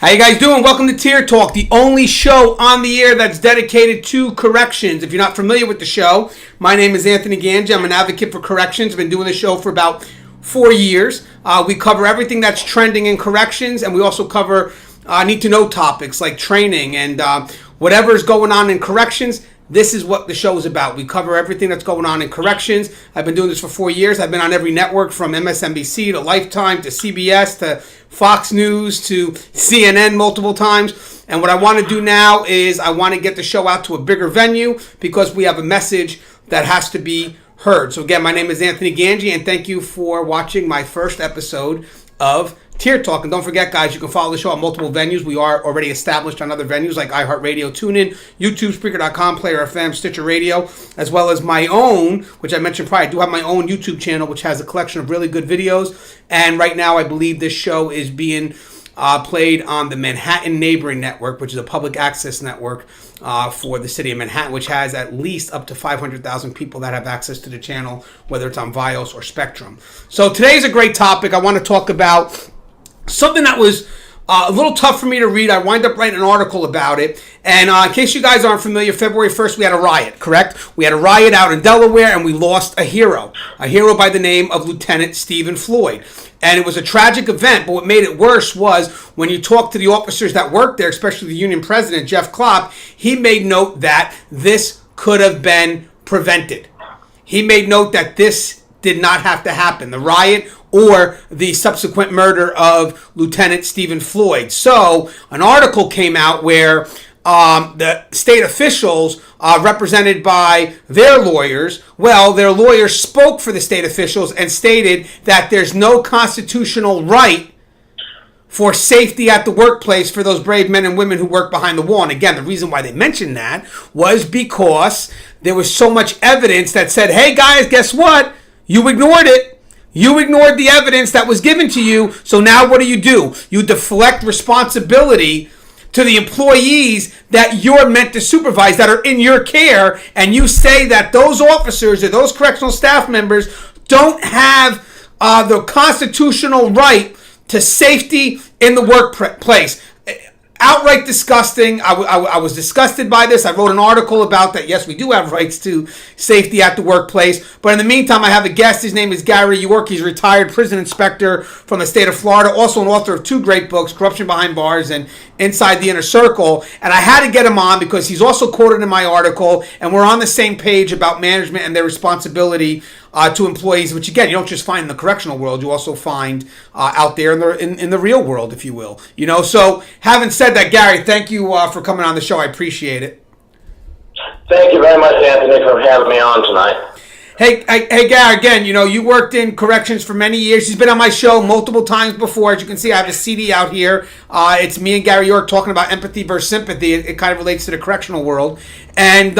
How you guys doing? Welcome to Tier Talk, the only show on the air that's dedicated to corrections. If you're not familiar with the show, my name is Anthony Gangi. I'm an advocate for corrections. I've been doing the show for about 4 years. We cover everything that's trending in corrections, and we also cover need-to-know topics like training and whatever is going on in corrections. This is what the show is about. We cover everything that's going on in corrections. I've been doing this for 4 years. I've been on every network from MSNBC to Lifetime to CBS to Fox News to CNN multiple times. And what I want to do now is I want to get the show out to a bigger venue because we have a message that has to be heard. So again, my name is Anthony Gangi, and thank you for watching my first episode of Tier Talk. And don't forget, guys, you can follow the show on multiple venues. We are already established on other venues like iHeartRadio, TuneIn, YouTube, Spreaker.com, Player FM, Stitcher Radio, as well as my own, which I mentioned prior. I do have my own YouTube channel, which has a collection of really good videos. And right now, I believe this show is being played on the Manhattan Neighboring Network, which is a public access network for the city of Manhattan, which has at least up to 500,000 people that have access to the channel, whether it's on Vios or Spectrum. So today's a great topic. I want to talk about something that was a little tough for me to read. I wind up writing an article about it. And in case you guys aren't familiar, February 1st, we had a riot, correct? We had a riot out in Delaware, and we lost a hero by the name of Lieutenant Stephen Floyd. And it was a tragic event, but what made it worse was when you talk to the officers that worked there, especially the union president, Jeff Klopp, he made note that this could have been prevented. He made note that this did not have to happen, the riot or the subsequent murder of Lieutenant Stephen Floyd. So an article came out where the state officials, represented by their lawyers, their lawyers spoke for the state officials and stated that there's no constitutional right for safety at the workplace for those brave men and women who work behind the wall. And again, the reason why they mentioned that was because there was so much evidence that said, hey guys, guess what? You ignored it. You ignored the evidence that was given to you. So now what do? You deflect responsibility to the employees that you're meant to supervise, that are in your care, and you say that those officers or those correctional staff members don't have the constitutional right to safety in the workplace. Outright disgusting. I was disgusted by this. I wrote an article about that. Yes, we do have rights to safety at the workplace. But in the meantime, I have a guest. His name is Gary York. He's a retired prison inspector from the state of Florida. Also an author of 2 great books, Corruption Behind Bars and Inside the Inner Circle. And I had to get him on because he's also quoted in my article. And we're on the same page about management and their responsibility to employees, which again, you don't just find in the correctional world, you also find out there in the real world, if you will. So having said that, Gary, thank you for coming on the show. I appreciate it. Thank you very much, Anthony, for having me on tonight. Hey, Gary, again, you worked in corrections for many years. He's been on my show multiple times before. As you can see, I have a CD out here. It's me and Gary York talking about empathy versus sympathy. It kind of relates to the correctional world. And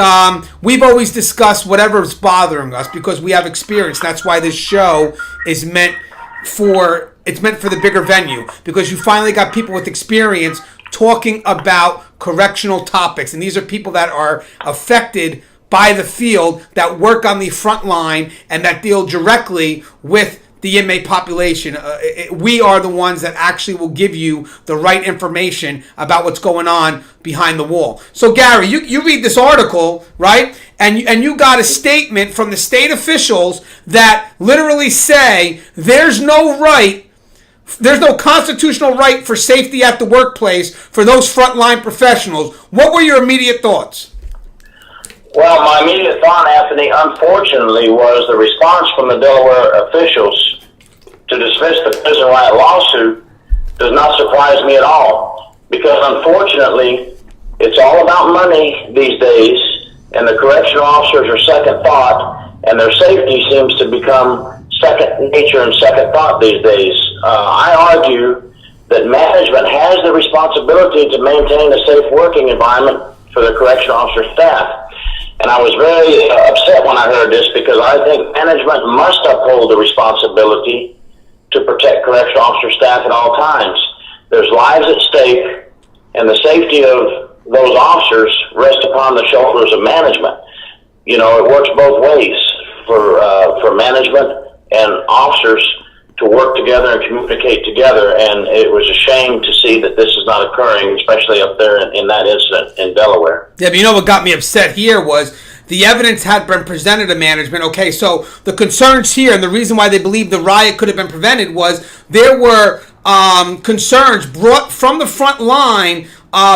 we've always discussed whatever's bothering us because we have experience. That's why this show is meant for the bigger venue, because you finally got people with experience talking about correctional topics. And these are people that are affected by the field, that work on the front line, and that deal directly with the inmate population. We are the ones that actually will give you the right information about what's going on behind the wall. So Gary, you read this article, right? And you got a statement from the state officials that literally say there's no constitutional right for safety at the workplace for those frontline professionals. What were your immediate thoughts? Well, my immediate thought, Anthony, unfortunately, was the response from the Delaware officials to dismiss the prison riot lawsuit does not surprise me at all, because unfortunately, it's all about money these days, and the correctional officers are second thought, and their safety seems to become second nature and second thought these days. I argue that management has the responsibility to maintain a safe working environment for the correctional officer staff. And I was very upset when I heard this, because I think management must uphold the responsibility to protect correctional officer staff at all times. There's lives at stake, and the safety of those officers rests upon the shoulders of management. It works both ways for management and officers to work together and communicate together, and it was a shame to see that this is not occurring, especially up there in that incident in Delaware. Yeah, but you know what got me upset here was the evidence had been presented to management. Okay, so the concerns here and the reason why they believe the riot could have been prevented was there were concerns brought from the front line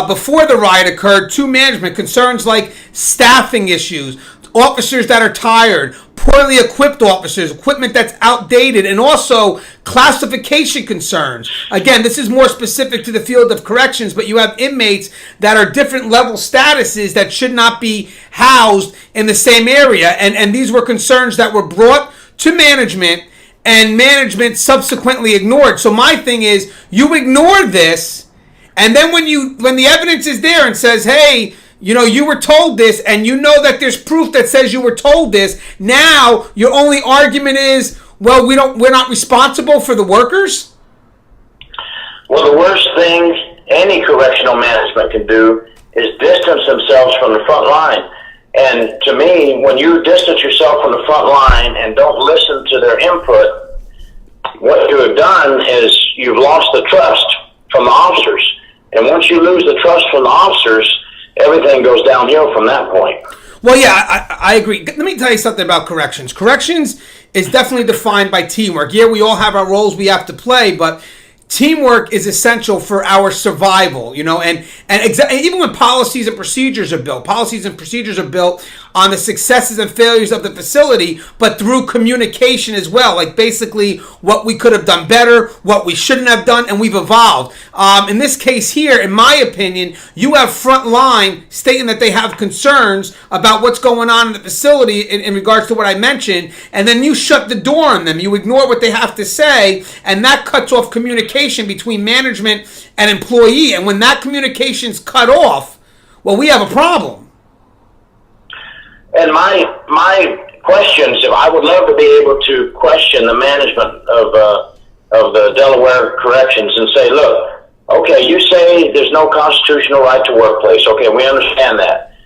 before the riot occurred to management, concerns like staffing issues, officers that are tired, poorly equipped officers, equipment that's outdated, and also classification concerns. Again, this is more specific to the field of corrections, but you have inmates that are different level statuses that should not be housed in the same area. And these were concerns that were brought to management, and management subsequently ignored. So my thing is, you ignore this, and then when the evidence is there and says, hey, you know, you were told this, and you know that there's proof that says you were told this. Now your only argument is, well, we're not responsible for the workers. Well, the worst thing any correctional management can do is distance themselves from the front line. And to me, when you distance yourself from the front line and don't listen to their input, what you have done is you've lost the trust from the officers. And once you lose the trust from the officers, everything goes downhill from that point. Well, yeah, I agree. Let me tell you something about corrections. Corrections is definitely defined by teamwork. Yeah, we all have our roles we have to play, but teamwork is essential for our survival, you know, and even when policies and procedures are built on the successes and failures of the facility, but through communication as well, like basically what we could have done better, what we shouldn't have done, and we've evolved. In this case here, in my opinion, you have Frontline stating that they have concerns about what's going on in the facility in regards to what I mentioned, and then you shut the door on them. You ignore what they have to say, and that cuts off communication between management and employee. And when that communication's cut off, well, we have a problem. And my questions, I would love to be able to question the management of the Delaware Corrections and say, look, okay, you say there's no constitutional right to workplace. Okay, we understand that.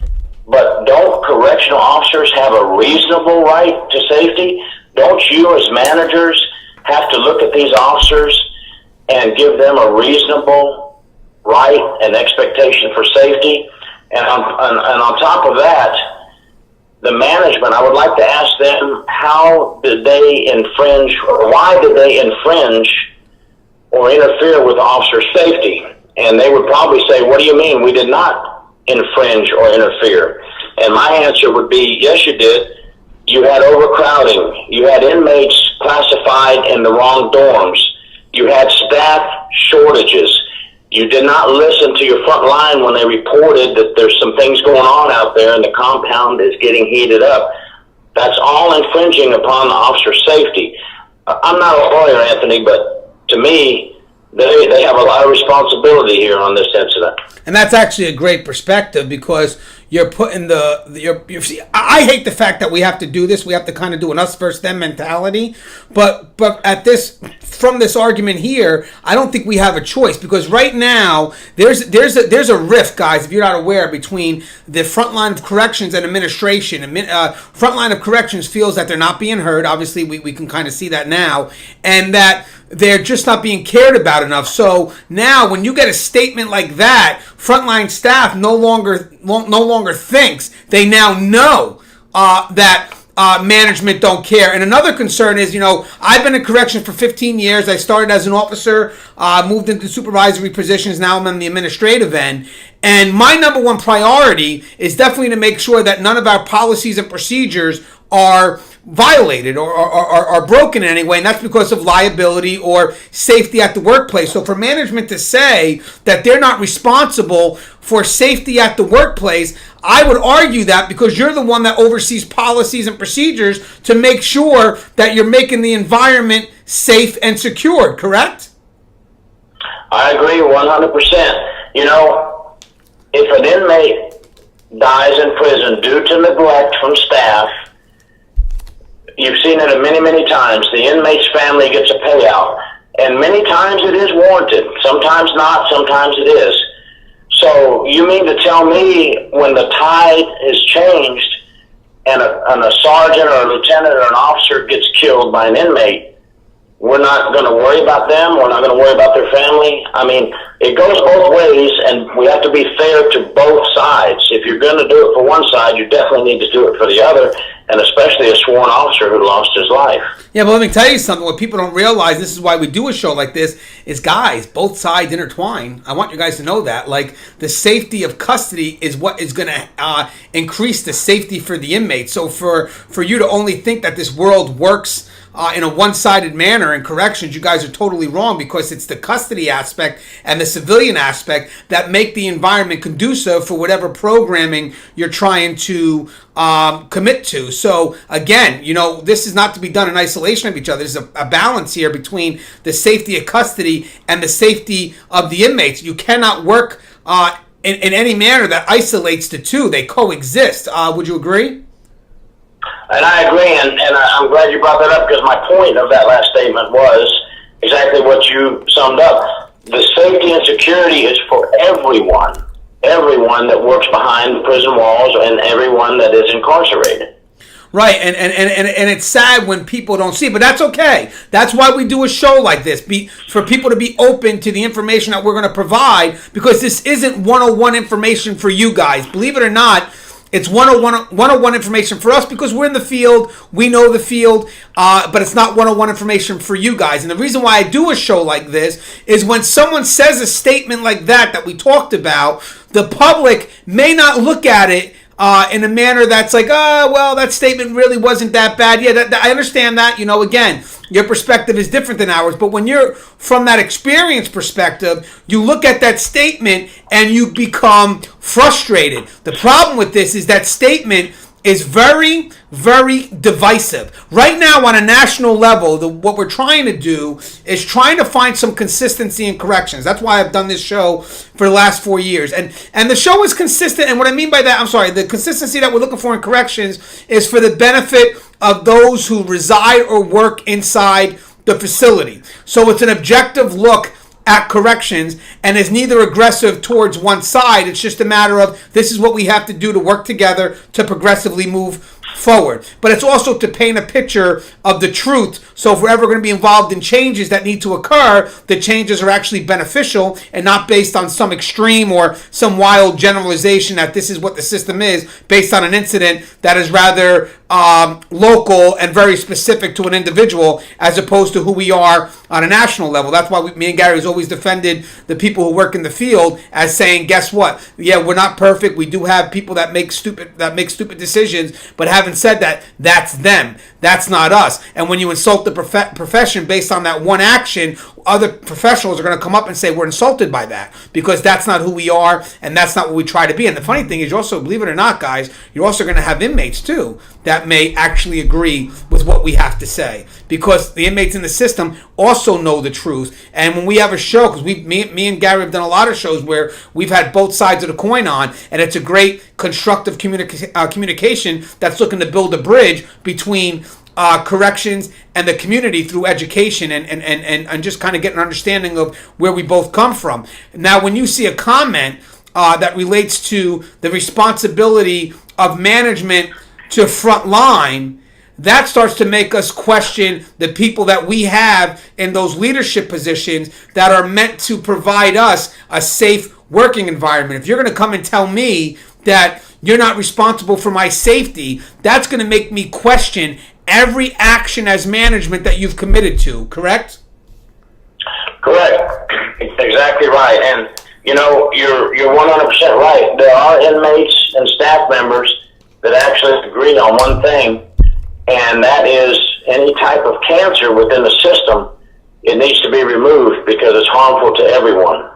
But don't correctional officers have a reasonable right to safety? Don't you as managers have to look at these officers and give them a reasonable right and expectation for safety? And on top of that, the management, I would like to ask them, how did they infringe, or why did they infringe or interfere with officer safety? And they would probably say, what do you mean? We did not infringe or interfere. And my answer would be, yes, you did. You had overcrowding. You had inmates classified in the wrong dorms. You had staff shortages. You did not listen to your front line when they reported that there's some things going on out there and the compound is getting heated up. That's all infringing upon the officer's safety. I'm not a lawyer, Anthony, but to me, they have a lot of responsibility here on this incident. And that's actually a great perspective, because you're putting I hate the fact that we have to do this. We have to kind of do an us versus them mentality. But from this argument here, I don't think we have a choice, because right now there's a rift, guys, if you're not aware, between the front line of corrections and administration. Front line of corrections feels that they're not being heard. Obviously, we can kind of see that now, and that they're just not being cared about enough. So now when you get a statement like that, frontline staff no longer thinks. They now know that management don't care. And another concern is, you know, I've been in corrections for 15 years. I started as an officer, moved into supervisory positions. Now I'm on the administrative end. And my number one priority is definitely to make sure that none of our policies and procedures are violated or are broken in any way, and that's because of liability or safety at the workplace. So for management to say that they're not responsible for safety at the workplace, I would argue that because you're the one that oversees policies and procedures to make sure that you're making the environment safe and secured, correct? I agree 100%. You know, if an inmate dies in prison due to neglect from staff, you've seen it many, many times. The inmate's family gets a payout. And many times it is warranted. Sometimes not, sometimes it is. So you mean to tell me when the tide is changed and a sergeant or a lieutenant or an officer gets killed by an inmate, we're not going to worry about them. We're not going to worry about their family. I mean, it goes both ways, and we have to be fair to both sides. If you're going to do it for one side, you definitely need to do it for the other, and especially a sworn officer who lost his life. Yeah, but let me tell you something. What people don't realize, this is why we do a show like this, is guys, both sides intertwine. I want you guys to know that. Like, the safety of custody is what is going to increase the safety for the inmates. So for you to only think that this world works in a one-sided manner in corrections, you guys are totally wrong, because it's the custody aspect and the civilian aspect that make the environment conducive for whatever programming you're trying to commit to. So again, this is not to be done in isolation of each other. There's a balance here between the safety of custody and the safety of the inmates. You cannot work in any manner that isolates the two. They coexist. Would you agree? And I agree, and I'm glad you brought that up, because my point of that last statement was exactly what you summed up. The safety and security is for everyone that works behind the prison walls and everyone that is incarcerated. Right, and it's sad when people don't see it, but that's okay. That's why we do a show like this, for people to be open to the information that we're going to provide, because this isn't 101 information for you guys. Believe it or not, it's 101 information for us, because we're in the field, we know the field, but it's not 101 information for you guys. And the reason why I do a show like this is when someone says a statement like that we talked about, the public may not look at it in a manner that's like, well, that statement really wasn't that bad. Yeah, I understand that. Again, your perspective is different than ours. But when you're from that experience perspective, you look at that statement and you become frustrated. The problem with this is that statement is very, very divisive. Right now, on a national level, what we're trying to do is trying to find some consistency in corrections. That's why I've done this show for the last 4 years. And the show is consistent, and what I mean by that, the consistency that we're looking for in corrections is for the benefit of those who reside or work inside the facility. So it's an objective look at corrections, and is neither aggressive towards one side. It's just a matter of, this is what we have to do to work together to progressively move forward. But it's also to paint a picture of the truth. So if we're ever going to be involved in changes that need to occur, the changes are actually beneficial and not based on some extreme or some wild generalization that this is what the system is, based on an incident that is rather local and very specific to an individual, as opposed to who we are on a national level. That's why me and Gary has always defended the people who work in the field as saying, guess what? Yeah, we're not perfect. We do have people that make stupid decisions, but having said that, that's them. That's not us. And when you insult the profession based on that one action, other professionals are going to come up and say we're insulted by that, because that's not who we are and that's not what we try to be. And the funny thing is, you also, believe it or not, guys, you're also going to have inmates too that may actually agree with what we have to say, because the inmates in the system also know the truth. And when we have a show, because me and Gary have done a lot of shows where we've had both sides of the coin on, and it's a great constructive communication that's looking to build a bridge between corrections and the community through education and just kind of get an understanding of where we both come from. Now, when you see a comment that relates to the responsibility of management to Frontline, that starts to make us question the people that we have in those leadership positions that are meant to provide us a safe working environment. If you're going to come and tell me that you're not responsible for my safety, that's going to make me question every action as management that you've committed to, correct? Correct. Exactly right. And, you're 100% right. There are inmates and staff members that actually agree on one thing, and that is any type of cancer within the system, it needs to be removed because it's harmful to everyone.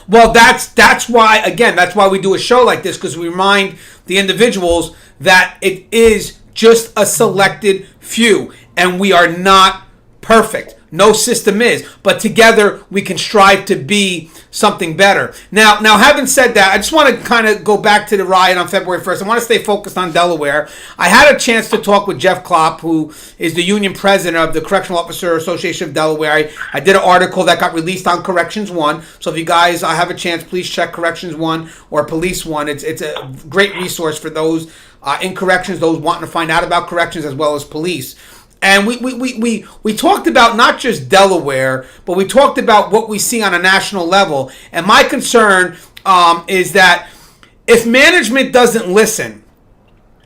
Well, that's why we do a show like this, because we remind the individuals that it is just a selected few, and we are not perfect. No system is, but together we can strive to be something better. Now, having said that, I just want to kind of go back to the riot on February 1st. I want to stay focused on Delaware. I had a chance to talk with Jeff Klopp, who is the union president of the Correctional Officer Association of Delaware. I did an article that got released on Corrections 1. So if you guys have a chance, please check Corrections 1 or Police 1. It's a great resource for those in corrections, those wanting to find out about corrections, as well as police. And we talked about not just Delaware, but we talked about what we see on a national level. And my concern is that if management doesn't listen,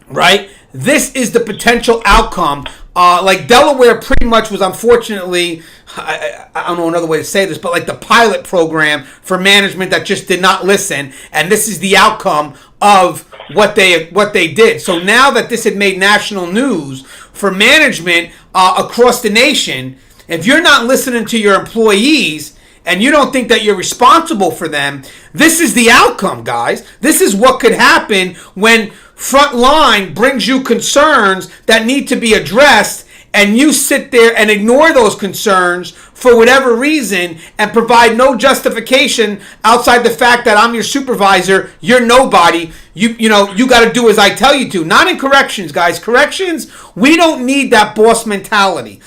right, this is the potential outcome. Like Delaware pretty much was, unfortunately, I don't know another way to say this, but like the pilot program for management that just did not listen. And this is the outcome of what they did. So now that this had made national news for management across the nation, if you're not listening to your employees and you don't think that you're responsible for them, this is the outcome, guys. This is what could happen when Frontline brings you concerns that need to be addressed, and you sit there and ignore those concerns for whatever reason and provide no justification outside the fact that I'm your supervisor, you're nobody, you got to do as I tell you to. Not in corrections, guys. Corrections, we don't need that boss mentality.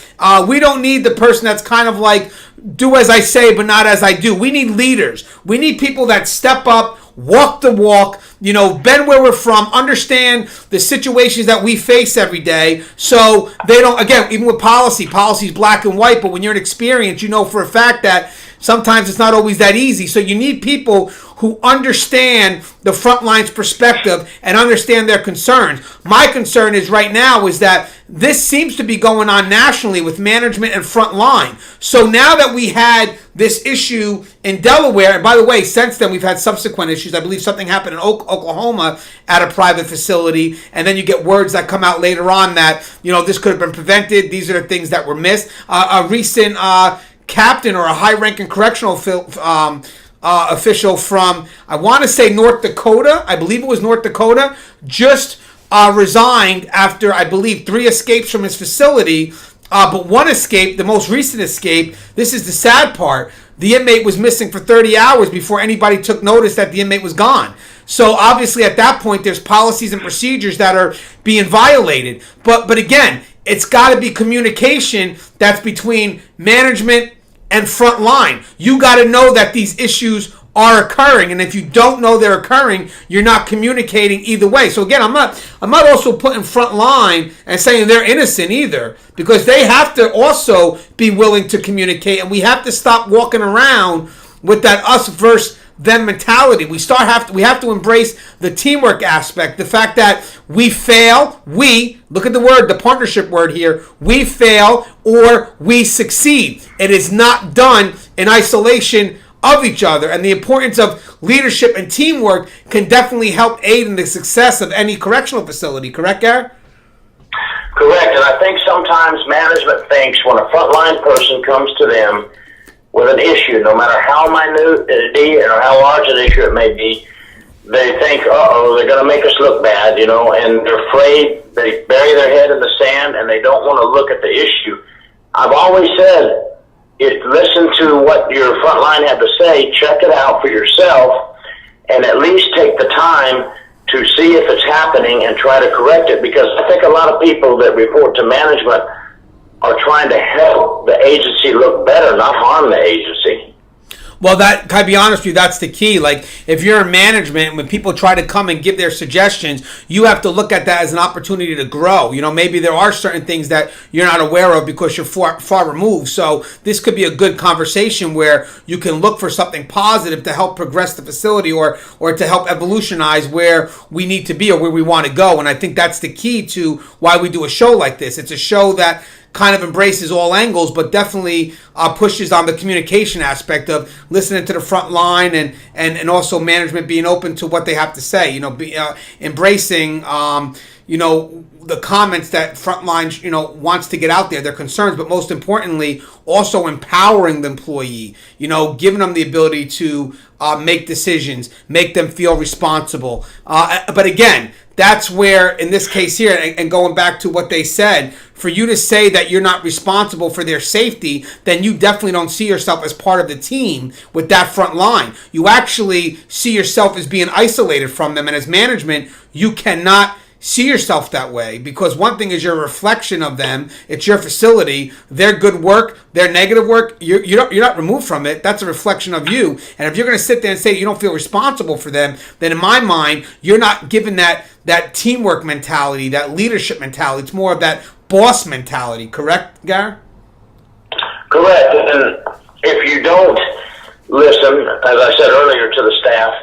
We don't need the person that's kind of like, do as I say but not as I do. We need leaders. We need people that step up, walk the walk, bend where we're from, understand the situations that we face every day, so they don't, again, even with policy's black and white, but when you're an experienced, you know for a fact that sometimes it's not always that easy. So you need people who understand the front line's perspective and understand their concerns. My concern is right now is that this seems to be going on nationally with management and front line. So now that we had this issue in Delaware, and by the way, since then we've had subsequent issues. I believe something happened in Oklahoma at a private facility, and then you get words that come out later on that, this could have been prevented. These are the things that were missed. A recent captain or a high-ranking correctional official from, I want to say North Dakota, I believe it was North Dakota, just resigned after, I believe, 3 escapes from his facility. But one escape, the most recent escape, this is the sad part, the inmate was missing for 30 hours before anybody took notice that the inmate was gone. So obviously at that point there's policies and procedures that are being violated. But again, it's got to be communication that's between management and front line. You got to know that these issues are occurring, and if you don't know they're occurring, you're not communicating either way. So again, I'm not also putting front line and saying they're innocent either, because they have to also be willing to communicate, and we have to stop walking around with that us versus them mentality. We have to embrace the teamwork aspect, the fact that we fail, look at the partnership word here, we fail or we succeed. It is not done in isolation of each other, and the importance of leadership and teamwork can definitely help aid in the success of any correctional facility. Correct, Gary? Correct, and I think sometimes management thinks when a frontline person comes to them with an issue, no matter how minute it is or how large an issue it may be, they think, they're going to make us look bad, and they're afraid. They bury their head in the sand, and they don't want to look at the issue. I've always said, listen to what your front line had to say, check it out for yourself, and at least take the time to see if it's happening and try to correct it, because I think a lot of people that report to management are trying to help the agency look better, not harm the agency. Well, can I be honest with you, that's the key. Like, if you're in management, when people try to come and give their suggestions, you have to look at that as an opportunity to grow. Maybe there are certain things that you're not aware of because you're far removed. So this could be a good conversation where you can look for something positive to help progress the facility or to help evolutionize where we need to be or where we want to go. And I think that's the key to why we do a show like this. It's a show that kind of embraces all angles, but definitely pushes on the communication aspect of listening to the front line and also management being open to what they have to say. Embracing the comments that Frontline wants to get out there, their concerns, but most importantly, also empowering the employee. Giving them the ability to make decisions, make them feel responsible. But again, that's where, in this case here, and going back to what they said, for you to say that you're not responsible for their safety, then you definitely don't see yourself as part of the team with that front line. You actually see yourself as being isolated from them, and as management, you cannot see yourself that way, because one thing is you're a reflection of them. It's your facility, their good work, their negative work. You're not removed from it. That's a reflection of you. And if you're going to sit there and say you don't feel responsible for them, then in my mind, you're not given that that teamwork mentality, that leadership mentality. It's more of that boss mentality. Correct, Gary? Correct. And if you don't listen, as I said earlier, to the staff,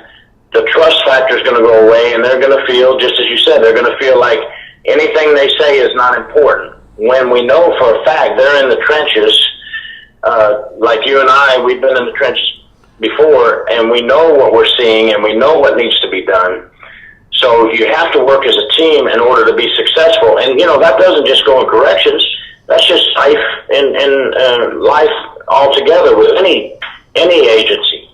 the trust factor is going to go away, and they're going to feel, just as you said, they're going to feel like anything they say is not important. When we know for a fact they're in the trenches, like you and I, we've been in the trenches before, and we know what we're seeing, and we know what needs to be done. So you have to work as a team in order to be successful. And, that doesn't just go in corrections. That's just life in life altogether with any agency.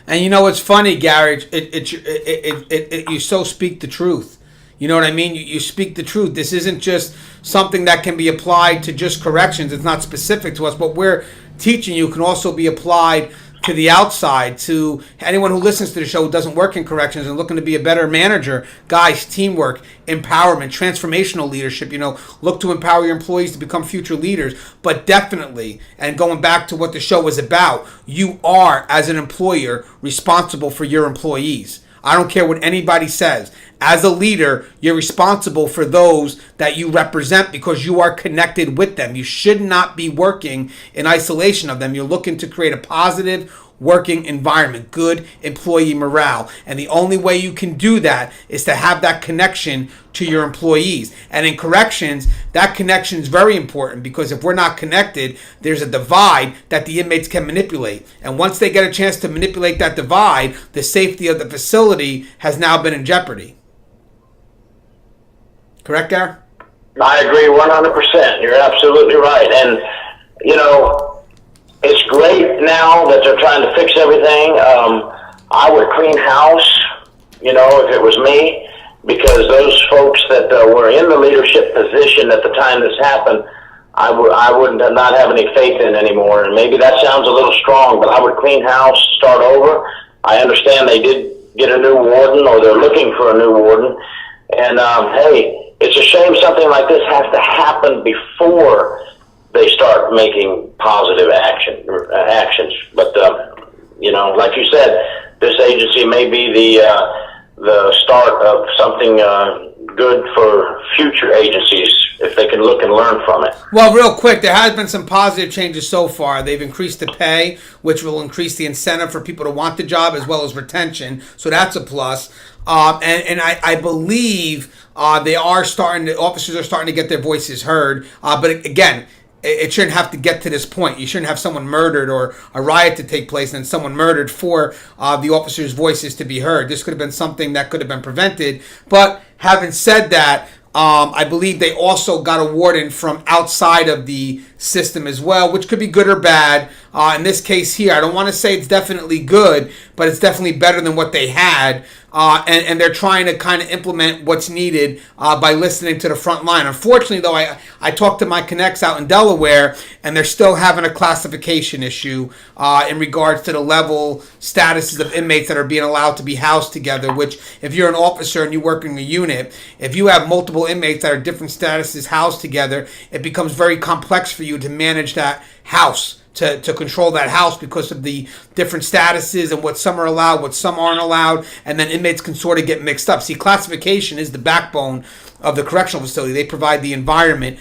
And it's funny, Gary. You so speak the truth. You know what I mean? You speak the truth. This isn't just something that can be applied to just corrections. It's not specific to us. What we're teaching you can also be applied to the outside, to anyone who listens to the show who doesn't work in corrections and looking to be a better manager. Guys, teamwork, empowerment, transformational leadership, look to empower your employees to become future leaders. But definitely, and going back to what the show is about, you are, as an employer, responsible for your employees. I don't care what anybody says. As a leader, you're responsible for those that you represent because you are connected with them. You should not be working in isolation of them. You're looking to create a positive working environment, good employee morale. And the only way you can do that is to have that connection to your employees. And in corrections, that connection is very important, because if we're not connected, there's a divide that the inmates can manipulate. And once they get a chance to manipulate that divide, the safety of the facility has now been in jeopardy. Correct, Gary? I agree 100%. You're absolutely right. And, it's great now that they're trying to fix everything. I would clean house, if it was me, because those folks that were in the leadership position at the time this happened, I wouldn't not have any faith in anymore. And maybe that sounds a little strong, but I would clean house, start over. I understand they did get a new warden, or they're looking for a new warden. And, hey, it's a shame something like this has to happen before they start making positive actions. But, like you said, this agency may be the start of something good for future agencies, if they can look and learn from it. Well, real quick, there has been some positive changes so far. They've increased the pay, which will increase the incentive for people to want the job, as well as retention. So that's a plus. And I believe officers are starting to get their voices heard. But again, it shouldn't have to get to this point. You shouldn't have someone murdered or a riot to take place and then someone murdered for the officers' voices to be heard. This could have been something that could have been prevented. But having said that, I believe they also got a warden from outside of the system as well, which could be good or bad. In this case here, I don't want to say it's definitely good, but it's definitely better than what they had. And they're trying to kind of implement what's needed by listening to the front line. Unfortunately, though, I talked to my connects out in Delaware, and they're still having a classification issue in regards to the level statuses of inmates that are being allowed to be housed together, which if you're an officer and you work in a unit, if you have multiple inmates that are different statuses housed together, it becomes very complex for you to manage that house. To control that house because of the different statuses and what some are allowed, what some aren't allowed, and then inmates can sort of get mixed up. See, classification is the backbone of the correctional facility. They provide the environment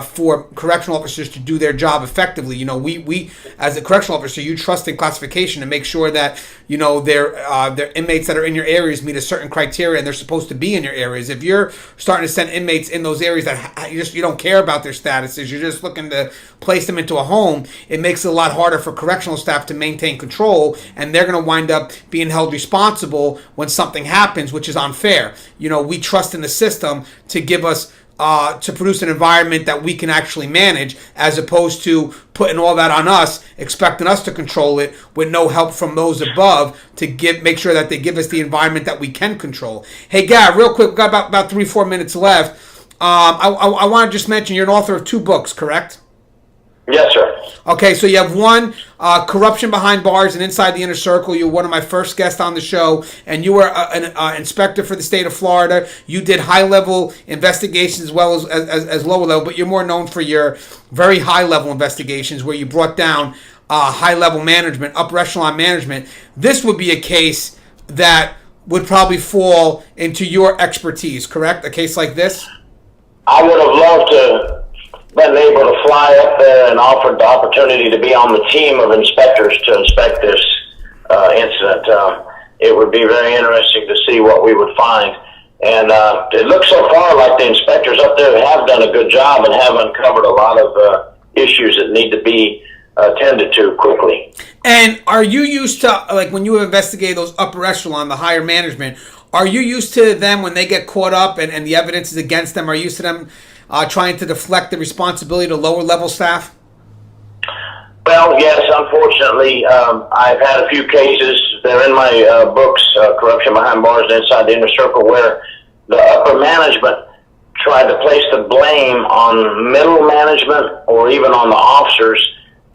for correctional officers to do their job effectively. We as a correctional officer, you trust in classification to make sure that their inmates that are in your areas meet a certain criteria and they're supposed to be in your areas. If you're starting to send inmates in those areas that you don't care about their statuses, you're just looking to place them into a home, it makes it a lot harder for correctional staff to maintain control, and they're going to wind up being held responsible when something happens, which is unfair. We trust in the system to give us to produce an environment that we can actually manage, as opposed to putting all that on us, expecting us to control it with no help from those above to make sure that they give us the environment that we can control. Hey, Gary, real quick, we've got about 3-4 minutes left. I want to just mention you're an author of 2 books, correct? Yes, sir. Okay, so you have one, Corruption Behind Bars and Inside the Inner Circle. You were one of my first guests on the show, and you were an inspector for the state of Florida. You did high-level investigations as well as lower-level, but you're more known for your very high-level investigations where you brought down high-level management, upper echelon management. This would be a case that would probably fall into your expertise, correct? A case like this? I would have loved to been able to fly up there and offered the opportunity to be on the team of inspectors to inspect this incident. It would be very interesting to see what we would find. And it looks so far like the inspectors up there have done a good job and have uncovered a lot of issues that need to be attended to quickly. And are you used to, like, when you investigate those upper echelon, the higher management, are you used to them when they get caught up and the evidence is against them? Are you used to them trying to deflect the responsibility to lower level staff? Well, yes, unfortunately, I've had a few cases. They're in my books, Corruption Behind Bars and Inside the Inner Circle, where the upper management tried to place the blame on middle management or even on the officers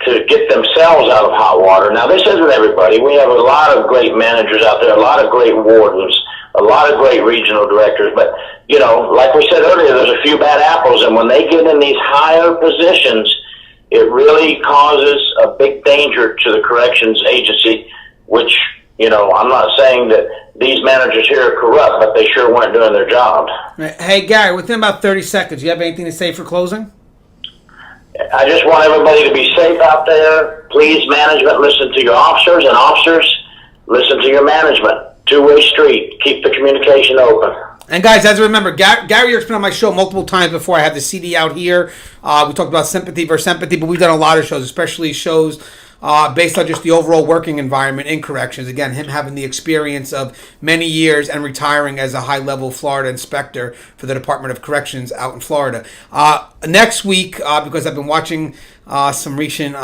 to get themselves out of hot water. Now, this isn't everybody. We have a lot of great managers out there, a lot of great wardens, a lot of great regional directors. But, you know, like we said earlier, there's a few bad apples. And when they get in these higher positions, it really causes a big danger to the corrections agency, which, you know, I'm not saying that these managers here are corrupt, but they sure weren't doing their job. Hey, Gary, within about 30 seconds, you have anything to say for closing? I just want everybody to be safe out there. Please, management, listen to your officers, and officers, listen to your management. Two-way street. Keep the communication open. And guys, as I remember, Gary York's been on my show multiple times before. I have the CD out here. We talked about sympathy versus empathy, but we've done a lot of shows, especially shows based on just the overall working environment in corrections. Again, him having the experience of many years and retiring as a high-level Florida inspector for the Department of Corrections out in Florida. Next week, because I've been watching some recent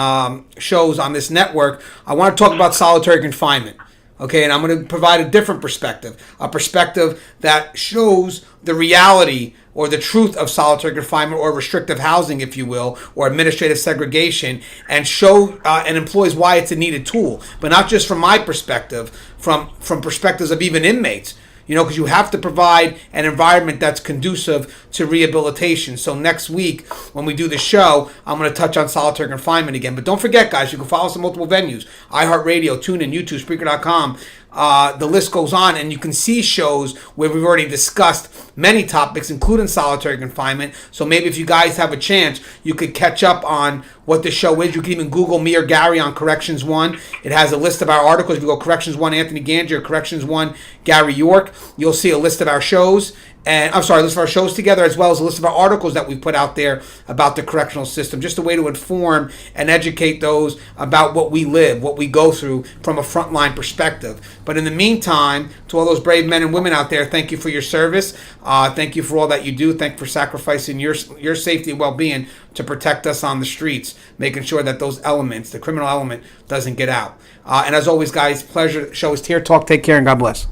shows on this network, I want to talk about solitary confinement. Okay, and I'm going to provide a different perspective, a perspective that shows the reality or the truth of solitary confinement or restrictive housing, if you will, or administrative segregation, and show and employs why it's a needed tool. But not just from my perspective, from perspectives of even inmates. You know, because you have to provide an environment that's conducive to rehabilitation. So next week, when we do the show, I'm going to touch on solitary confinement again. But don't forget, guys, you can follow us on multiple venues. iHeartRadio, TuneIn, YouTube, Spreaker.com. The list goes on, and you can see shows where we've already discussed many topics, including solitary confinement. So maybe if you guys have a chance, you could catch up on what the show is. You can even Google me or Gary on Corrections 1. It has a list of our articles. If you go Corrections 1 Anthony Gangi or Corrections 1 Gary York, you'll see a list of our shows. And I'm sorry, a list of our shows together, as well as a list of our articles that we've put out there about the correctional system, just a way to inform and educate those about what we live, what we go through from a frontline perspective. But in the meantime, to all those brave men and women out there, thank you for your service. Thank you for all that you do. Thank you for sacrificing your safety and well-being to protect us on the streets, making sure that those elements, the criminal element, doesn't get out. And as always, guys, pleasure. The show is Tier Talk. Take care and God bless.